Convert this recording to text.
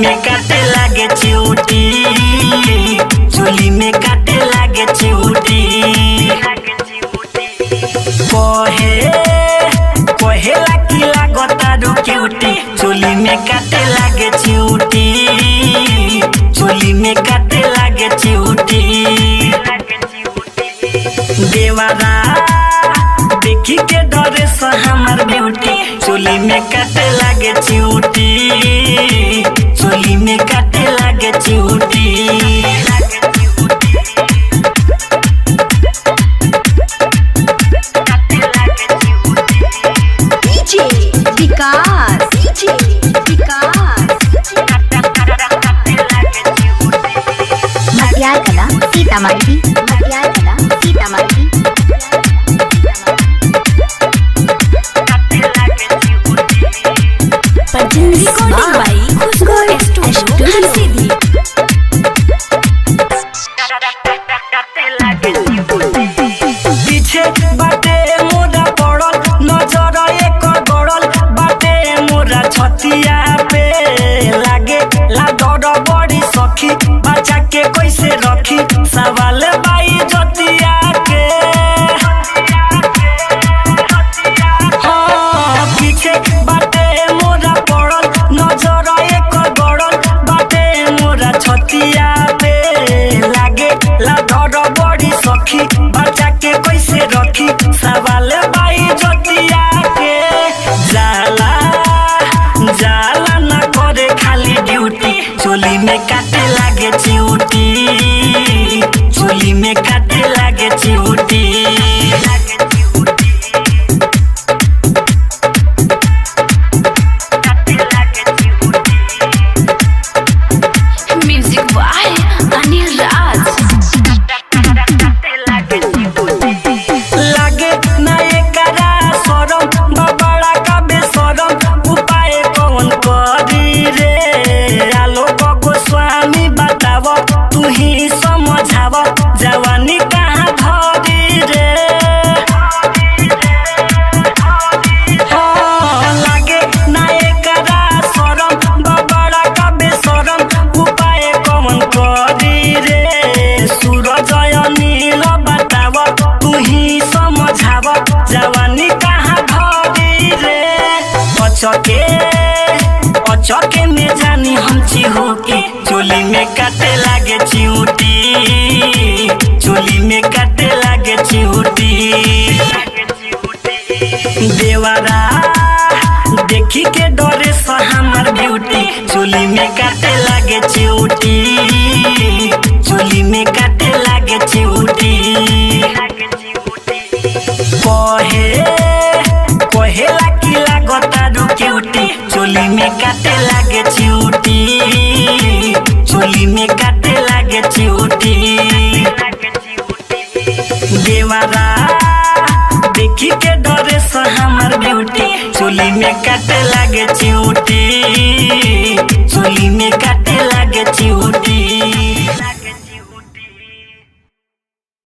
में काटे लागे चिउटी, चोली में काटे लागे चिउटी। कहेला की लागता रो क्यूटी, चोली में काटे लागे चिउटी, चोली में काटे लागे चिउटी। देवारा देखी के डरे से हमर ब्यूटी, चोली में काटे लागे चिउटी, चोली में काटे लागे चिउटी। मटियार कला सीतामढ़ी, मटियार कला सीतामढ़ी। रिकॉर्डिंग बाई खुशगोर स्टूडियो सीधी। पीछे बाटे मोरा पड़ल, नजर एक गड़ल बाटे मोरा छतिया पे। लागे ला डर बड़ी सखी, बच्चा के कैसे रखी, सवाल बाई जतिया के। हाँ, पीछे बाटे मोरा पड़ल, नजर एक गड़ल बाटे मोरा छतिया पे। लागे ला डर बड़ी सखी, बच्चा के कैसे रखी, सवाल बाई जतिया के। जाला जाला ना करे खाली ड्यूटी, चोली में काटे लागे चिउटी, चोली में काटे लागे चिउटी। Music by Anil Raj. लागे ना एकरा शरम, बड़ा का बेशरम, उपाय कौन करी रे। आलोक गोस्वामी बताव, तू ही समझाव, जवानी कहाँ धरी रे। हाँ, लागे ना एकरा शरम, बड़ा का बेशरम, उपाय कौन करी रे। सूरज नील बताव, तू ही समझाव, जवानी कहाँ धरी रे। अचके में जानी हम चिहू के, चोली में काटे लागे चिउटी, चोली में काटे लागे चिउटी। देवारा देखी के डरे से हमर ब्यूटी, चोली में काटे लागे चिउटी, चोली में काटे लागे चिउटी। कहेला की लागता रो क्यूटी, चोली में काटे लागे चिउटी, चोली में काटे लागे चिउटी। देवारा देखी के डरे से हमर ब्यूटी, चोली में काटे लागे चिउटी, चोली में काटे लागे चिउटी।